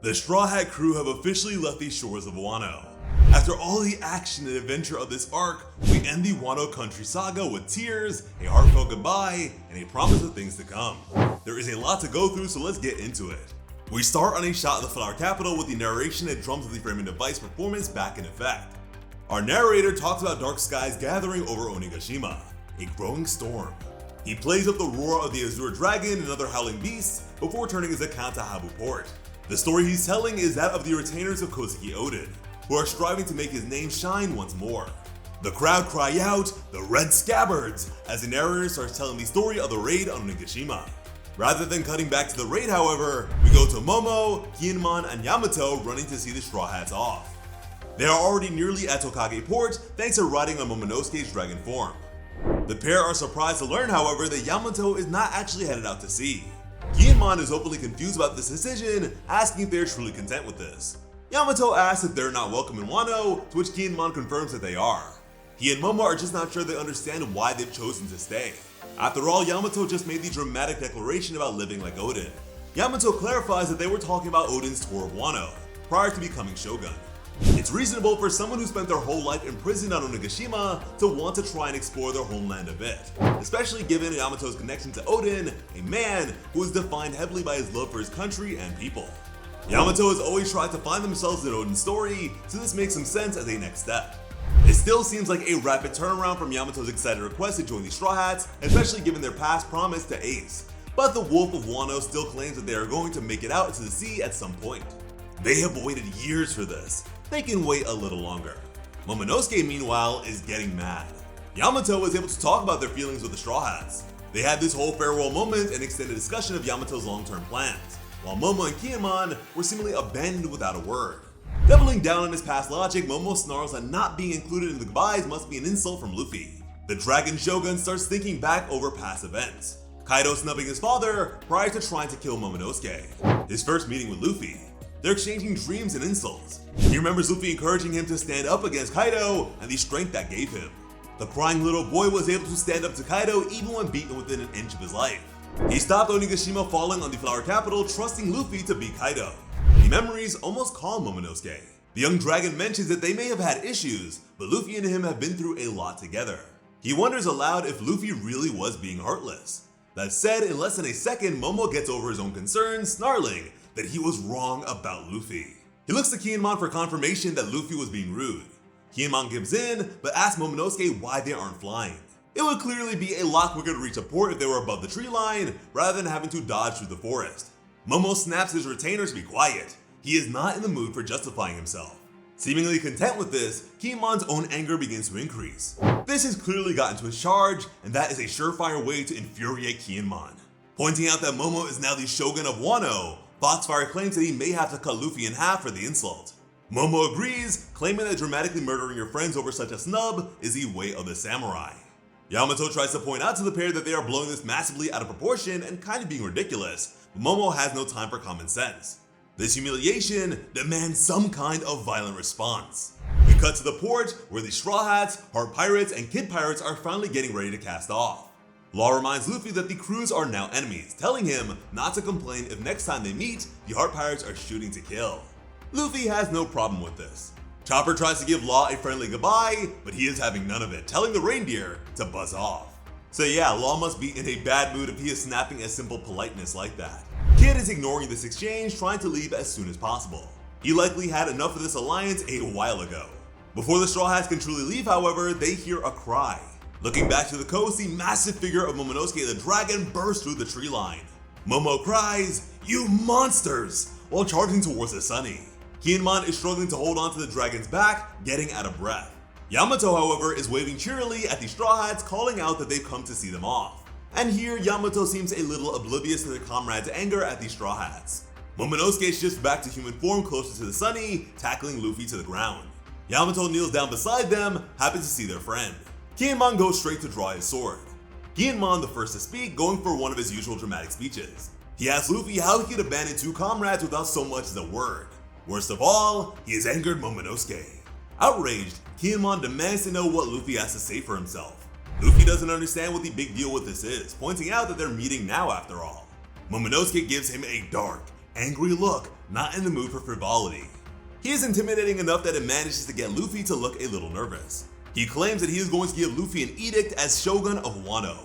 The Straw Hat crew have officially left the shores of Wano. After all the action and adventure of this arc, we end the Wano Country saga with tears, a heartfelt goodbye, and a promise of things to come. There is a lot to go through, so let's get into it. We start on a shot of the Flower Capital with the narration and drums of the framing device performance back in effect. Our narrator talks about dark skies gathering over Onigashima, a growing storm. He plays up the roar of the Azure Dragon and other howling beasts before turning his account to Habu Port. The story he's telling is that of the retainers of Kozuki Oden, who are striving to make his name shine once more. The crowd cry out, "The Red Scabbards," as the narrator starts telling the story of the raid on Onigashima. Rather than cutting back to the raid, however, we go to Momo, Kinemon, and Yamato running to see the Straw Hats off. They are already nearly at Tokage Port thanks to riding on Momonosuke's dragon form. The pair are surprised to learn, however, that Yamato is not actually headed out to sea. Kinemon is openly confused about this decision, asking if they are truly content with this. Yamato asks if they're not welcome in Wano, to which Kinemon confirms that they are. He and Momo are just not sure they understand why they've chosen to stay. After all, Yamato just made the dramatic declaration about living like Oden. Yamato clarifies that they were talking about Oden's tour of Wano, prior to becoming shogun. It's reasonable for someone who spent their whole life imprisoned on Onigashima to want to try and explore their homeland a bit, especially given Yamato's connection to Oden, a man who is defined heavily by his love for his country and people. Yamato has always tried to find themselves in Oden's story, so this makes some sense as a next step. It still seems like a rapid turnaround from Yamato's excited request to join the Straw Hats, especially given their past promise to Ace. But the Wolf of Wano still claims that they are going to make it out into the sea at some point. They have waited years for this. They can wait a little longer. Momonosuke, meanwhile, is getting mad. Yamato was able to talk about their feelings with the Straw Hats. They had this whole farewell moment and extended discussion of Yamato's long-term plans, while Momo and Kinemon were seemingly abandoned without a word. Doubling down on his past logic, Momo snarls that not being included in the goodbyes must be an insult from Luffy. The Dragon Shogun starts thinking back over past events. Kaido snubbing his father prior to trying to kill Momonosuke. His first meeting with Luffy. They're exchanging dreams and insults. He remembers Luffy encouraging him to stand up against Kaido and the strength that gave him. The crying little boy was able to stand up to Kaido even when beaten within an inch of his life. He stopped Onigashima falling on the Flower Capital, trusting Luffy to beat Kaido. The memories almost calm Momonosuke. The young dragon mentions that they may have had issues, but Luffy and him have been through a lot together. He wonders aloud if Luffy really was being heartless. That said, in less than a second, Momo gets over his own concerns, snarling that he was wrong about Luffy. He looks to Kinemon for confirmation that Luffy was being rude. Kinemon gives in, but asks Momonosuke why they aren't flying. It would clearly be a lot quicker to reach a port if they were above the tree line, rather than having to dodge through the forest. Momo snaps his retainers to be quiet. He is not in the mood for justifying himself. Seemingly content with this, Kinemon's own anger begins to increase. This has clearly gotten to his charge, and that is a surefire way to infuriate Kinemon. Pointing out that Momo is now the shogun of Wano, Foxfire claims that he may have to cut Luffy in half for the insult. Momo agrees, claiming that dramatically murdering your friends over such a snub is the way of the samurai. Yamato tries to point out to the pair that they are blowing this massively out of proportion and kind of being ridiculous, but Momo has no time for common sense. This humiliation demands some kind of violent response. We cut to the port where the Straw Hats, Heart Pirates, and Kid Pirates are finally getting ready to cast off. Law reminds Luffy that the crews are now enemies, telling him not to complain if next time they meet, the Heart Pirates are shooting to kill. Luffy has no problem with this. Chopper tries to give Law a friendly goodbye, but he is having none of it, telling the reindeer to buzz off. So yeah, Law must be in a bad mood if he is snapping at simple politeness like that. Kid is ignoring this exchange, trying to leave as soon as possible. He likely had enough of this alliance a while ago. Before the Straw Hats can truly leave, however, they hear a cry. Looking back to the coast, the massive figure of Momonosuke the dragon bursts through the tree line. Momo cries, "You monsters!" while charging towards the Sunny. Kinemon is struggling to hold on to the dragon's back, getting out of breath. Yamato, however, is waving cheerily at the Straw Hats, calling out that they've come to see them off. And here, Yamato seems a little oblivious to their comrades' anger at the Straw Hats. Momonosuke shifts back to human form closer to the Sunny, tackling Luffy to the ground. Yamato kneels down beside them, happy to see their friend. Kinemon goes straight to draw his sword. Kinemon, the first to speak, going for one of his usual dramatic speeches. He asks Luffy how he could abandon two comrades without so much as a word. Worst of all, he has angered Momonosuke. Outraged, Kinemon demands to know what Luffy has to say for himself. Luffy doesn't understand what the big deal with this is, pointing out that they're meeting now after all. Momonosuke gives him a dark, angry look, not in the mood for frivolity. He is intimidating enough that it manages to get Luffy to look a little nervous. He claims that he is going to give Luffy an edict as Shogun of Wano,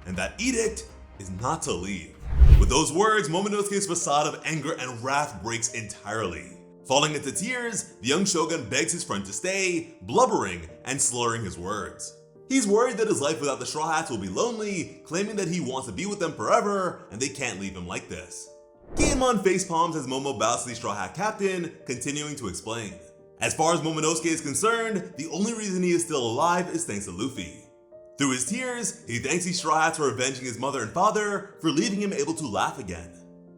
and that edict is not to leave. With those words, Momonosuke's facade of anger and wrath breaks entirely. Falling into tears, the young shogun begs his friend to stay, blubbering and slurring his words. He's worried that his life without the Straw Hats will be lonely, claiming that he wants to be with them forever and they can't leave him like this. Kinemon facepalms as Momo bows to the Straw Hat captain, continuing to explain. As far as Momonosuke is concerned, the only reason he is still alive is thanks to Luffy. Through his tears, he thanks the Straw Hats for avenging his mother and father, for leaving him able to laugh again.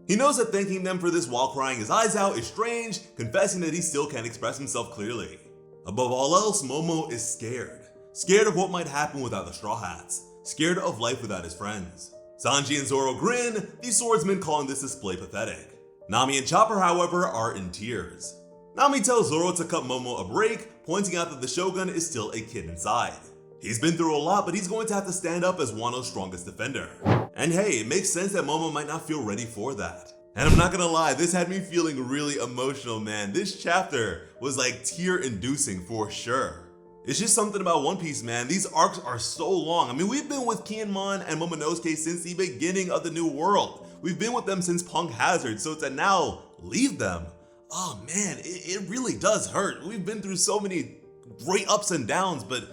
He knows that thanking them for this while crying his eyes out is strange, confessing that he still can't express himself clearly. Above all else, Momo is scared. Scared of what might happen without the Straw Hats. Scared of life without his friends. Sanji and Zoro grin, the swordsmen calling this display pathetic. Nami and Chopper, however, are in tears. Nami tells Zoro to cut Momo a break, pointing out that the Shogun is still a kid inside. He's been through a lot, but he's going to have to stand up as Wano's strongest defender. And hey, it makes sense that Momo might not feel ready for that. And I'm not gonna lie, this had me feeling really emotional, man. This chapter was like tear-inducing for sure. It's just something about One Piece, man. These arcs are so long. I mean, we've been with Kinemon and Momonosuke since the beginning of the New World. We've been with them since Punk Hazard, so to now leave them, oh man, it really does hurt. We've been through so many great ups and downs, but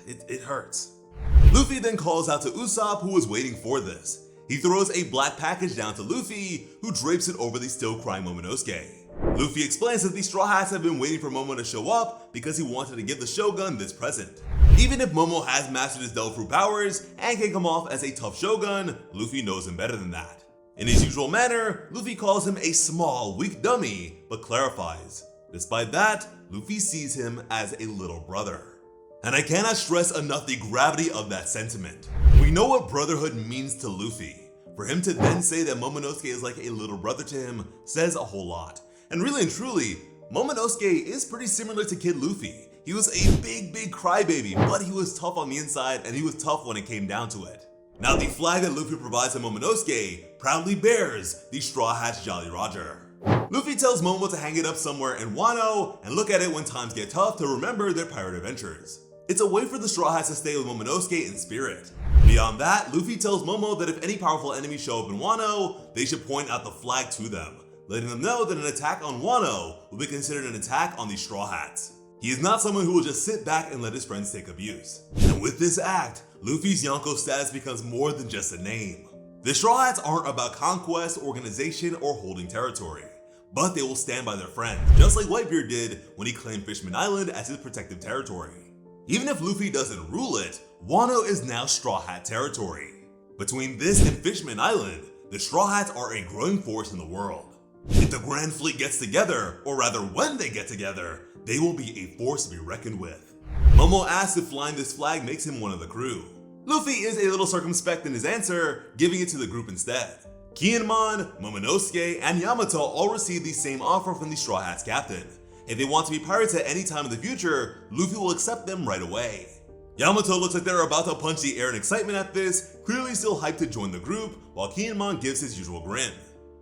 it hurts. Luffy then calls out to Usopp, who was waiting for this. He throws a black package down to Luffy, who drapes it over the still crying Momonosuke. Luffy explains that the Straw Hats have been waiting for Momo to show up because he wanted to give the Shogun this present. Even if Momo has mastered his devil fruit powers and can come off as a tough Shogun, Luffy knows him better than that. In his usual manner, Luffy calls him a small, weak dummy, but clarifies. Despite that, Luffy sees him as a little brother. And I cannot stress enough the gravity of that sentiment. We know what brotherhood means to Luffy. For him to then say that Momonosuke is like a little brother to him says a whole lot. And really and truly, Momonosuke is pretty similar to Kid Luffy. He was a big crybaby, but he was tough on the inside and he was tough when it came down to it. Now the flag that Luffy provides to Momonosuke proudly bears the Straw Hat's Jolly Roger. Luffy tells Momo to hang it up somewhere in Wano and look at it when times get tough to remember their pirate adventures. It's a way for the Straw Hats to stay with Momonosuke in spirit. Beyond that, Luffy tells Momo that if any powerful enemies show up in Wano, they should point out the flag to them, letting them know that an attack on Wano will be considered an attack on the Straw Hats. He is not someone who will just sit back and let his friends take abuse. And with this act, Luffy's Yonko status becomes more than just a name. The Straw Hats aren't about conquest, organization, or holding territory, but they will stand by their friends, just like Whitebeard did when he claimed Fishman Island as his protective territory. Even if Luffy doesn't rule it, Wano is now Straw Hat territory. Between this and Fishman Island, the Straw Hats are a growing force in the world. If the Grand Fleet gets together, or rather when they get together, they will be a force to be reckoned with. Momo asks if flying this flag makes him one of the crew. Luffy is a little circumspect in his answer, giving it to the group instead. Kinemon, Momonosuke, and Yamato all receive the same offer from the Straw Hats captain. If they want to be pirates at any time in the future, Luffy will accept them right away. Yamato looks like they're about to punch the air in excitement at this, clearly still hyped to join the group, while Kinemon gives his usual grin.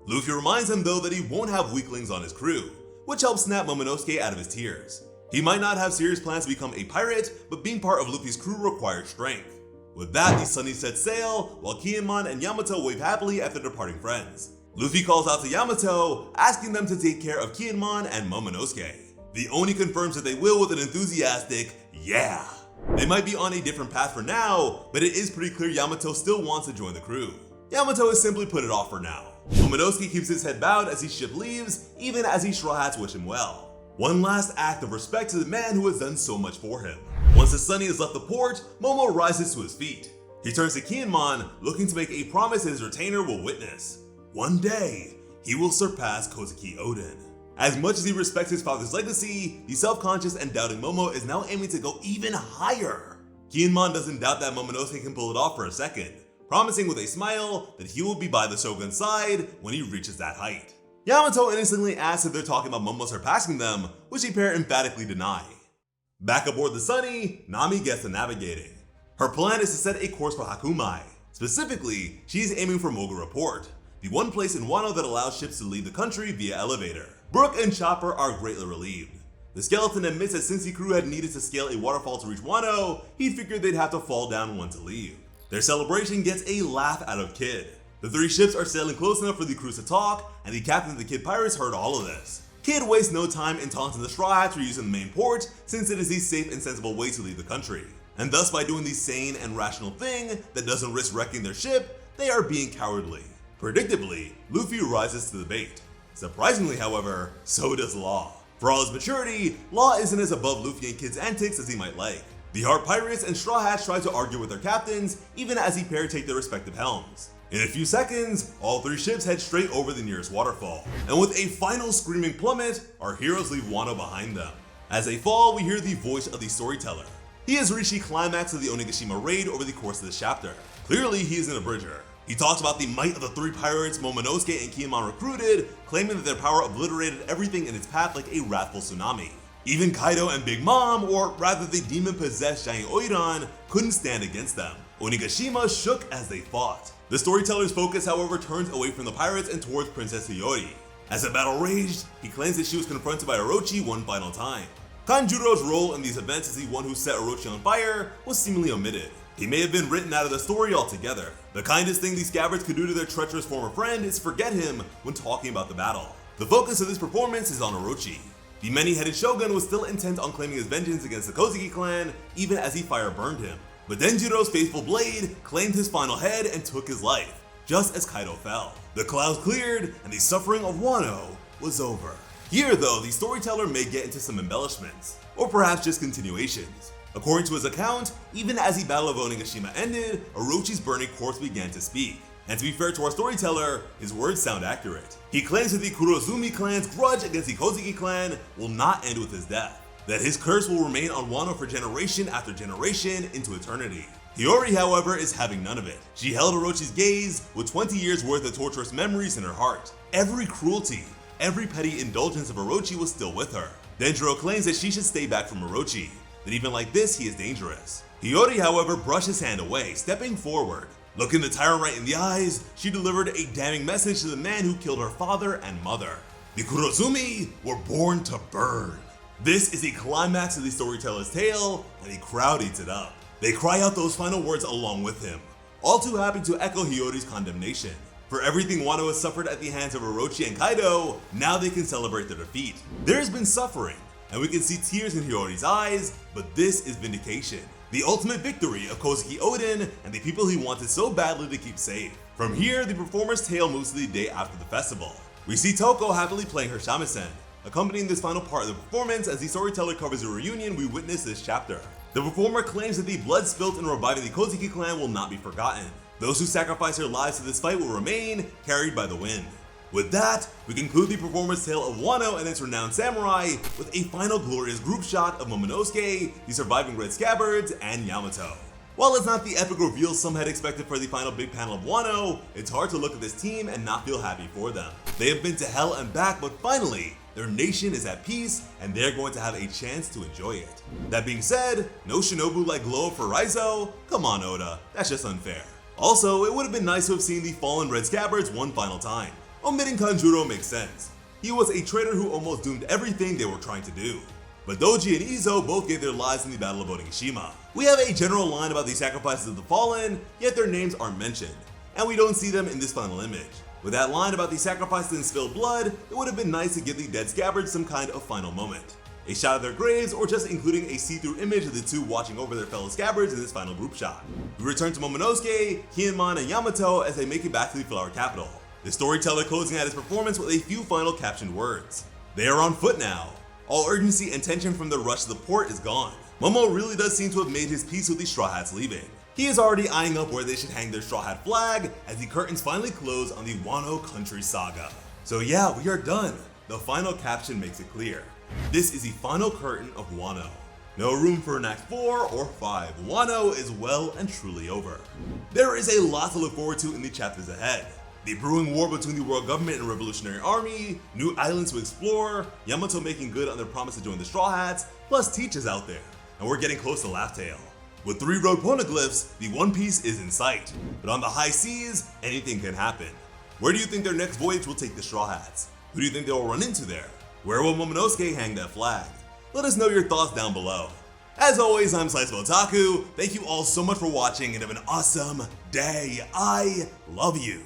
Luffy reminds him though that he won't have weaklings on his crew, which helps snap Momonosuke out of his tears. He might not have serious plans to become a pirate, but being part of Luffy's crew requires strength. With that, the Sunny set sail, while Kinemon and Yamato wave happily at their departing friends. Luffy calls out to Yamato, asking them to take care of Kinemon and Momonosuke. The Oni confirms that they will with an enthusiastic, yeah. They might be on a different path for now, but it is pretty clear Yamato still wants to join the crew. Yamato has simply put it off for now. Momonosuke keeps his head bowed as his ship leaves, even as the Straw Hats wish him well. One last act of respect to the man who has done so much for him. Once the Sunny has left the port, Momo rises to his feet. He turns to Kinemon, looking to make a promise his retainer will witness. One day, he will surpass Kozuki Oden. As much as he respects his father's legacy, the self-conscious and doubting Momo is now aiming to go even higher. Kinemon doesn't doubt that Momonosuke can pull it off for a second, promising with a smile that he will be by the Shogun's side when he reaches that height. Yamato innocently asks if they're talking about Momo surpassing them, which the pair emphatically deny. Back aboard the Sunny, Nami gets to navigating. Her plan is to set a course for Hakumai. Specifically, she's aiming for Mogura Port. the one place in Wano that allows ships to leave the country via elevator. Brook and Chopper are greatly relieved. The skeleton admits that since the crew had needed to scale a waterfall to reach Wano, he figured they'd have to fall down one to leave. Their celebration gets a laugh out of Kid. The three ships are sailing close enough for the crews to talk, and the captain of the Kid Pirates heard all of this. Kid wastes no time in taunting the Straw Hats for using the main port, since it is the safe and sensible way to leave the country. And thus, by doing the sane and rational thing that doesn't risk wrecking their ship, they are being cowardly. Predictably, Luffy rises to the bait. Surprisingly, however, so does Law. For all his maturity, Law isn't as above Luffy and Kid's antics as he might like. The Heart Pirates and Straw Hats try to argue with their captains, even as the pair take their respective helms. In a few seconds, all three ships head straight over the nearest waterfall, and with a final screaming plummet, our heroes leave Wano behind them. As they fall, we hear the voice of the storyteller. He has reached the climax of the Onigashima raid over the course of this chapter. Clearly, he is an abridger. He talks about the might of the three pirates Momonosuke and Kiyomon recruited, claiming that their power obliterated everything in its path like a wrathful tsunami. Even Kaido and Big Mom, or rather the demon-possessed giant Oiran, couldn't stand against them. Onigashima shook as they fought. The storyteller's focus, however, turns away from the pirates and towards Princess Hiyori. As the battle raged, he claims that she was confronted by Orochi one final time. Kanjuro's role in these events as the one who set Orochi on fire was seemingly omitted. He may have been written out of the story altogether. The kindest thing these scabbards could do to their treacherous former friend is forget him when talking about the battle. The focus of this performance is on Orochi. The many-headed shogun was still intent on claiming his vengeance against the Kozuki clan, even as he fire burned him. But Denjiro's faithful blade claimed his final head and took his life, just as Kaido fell. The clouds cleared, and the suffering of Wano was over. Here, though, the storyteller may get into some embellishments, or perhaps just continuations. According to his account, even as the Battle of Onigashima ended, Orochi's burning corpse began to speak. And to be fair to our storyteller, his words sound accurate. He claims that the Kurozumi clan's grudge against the Kozuki clan will not end with his death, that his curse will remain on Wano for generation after generation into eternity. Hiyori, however, is having none of it. She held Orochi's gaze with 20 years worth of torturous memories in her heart. Every cruelty, every petty indulgence of Orochi was still with her. Denjiro claims that she should stay back from Orochi, that even like this, he is dangerous. Hiyori, however, brushed his hand away, stepping forward. Looking the tyrant right in the eyes, she delivered a damning message to the man who killed her father and mother. The Kurozumi were born to burn. This is the climax of the storyteller's tale, and the crowd eats it up. They cry out those final words along with him, all too happy to echo Hiyori's condemnation. For everything Wano has suffered at the hands of Orochi and Kaido, now they can celebrate their defeat. There has been suffering, and we can see tears in Hiyori's eyes, but this is vindication. The ultimate victory of Kozuki Oden and the people he wanted so badly to keep safe. From here, the performer's tale moves to the day after the festival. We see Toko happily playing her shamisen, accompanying this final part of the performance as the storyteller covers the reunion we witnessed this chapter. The performer claims that the blood spilt in reviving the Kozuki clan will not be forgotten. Those who sacrifice their lives to this fight will remain carried by the wind. With that, we conclude the performer's tale of Wano and its renowned samurai with a final glorious group shot of Momonosuke, the surviving Red Scabbards, and Yamato. While it's not the epic reveal some had expected for the final big panel of Wano, it's hard to look at this team and not feel happy for them. They have been to hell and back, but finally, their nation is at peace and they're going to have a chance to enjoy it. That being said, no Shinobu like Glow for Raizo? Come on Oda, that's just unfair. Also, it would have been nice to have seen the fallen Red Scabbards one final time. Omitting Kanjuro makes sense. He was a traitor who almost doomed everything they were trying to do. But Doji and Izo both gave their lives in the Battle of Onigashima. We have a general line about the sacrifices of the fallen, yet their names aren't mentioned, and we don't see them in this final image. With that line about the sacrifices and spilled blood, it would have been nice to give the dead scabbards some kind of final moment. A shot of their graves, or just including a see-through image of the two watching over their fellow scabbards in this final group shot. We return to Momonosuke, Kiyomon, and Yamato as they make it back to the Flower Capital. The storyteller closing out his performance with a few final captioned words. They are on foot now. All urgency and tension from the rush to the port is gone. Momo really does seem to have made his peace with the Straw Hats leaving. He is already eyeing up where they should hang their Straw Hat flag as the curtains finally close on the Wano Country Saga. So yeah, we are done. The final caption makes it clear. This is the final curtain of Wano. No room for an Act 4 or 5. Wano is well and truly over. There is a lot to look forward to in the chapters ahead. The brewing war between the world government and revolutionary army, new islands to explore, Yamato making good on their promise to join the Straw Hats, plus Teach is out there, and we're getting close to Laugh Tale. With 3 road poneglyphs, the One Piece is in sight, but on the high seas, anything can happen. Where do you think their next voyage will take the Straw Hats? Who do you think they will run into there? Where will Momonosuke hang that flag? Let us know your thoughts down below. As always, I'm Slice of Otaku. Thank you all so much for watching and have an awesome day. I love you.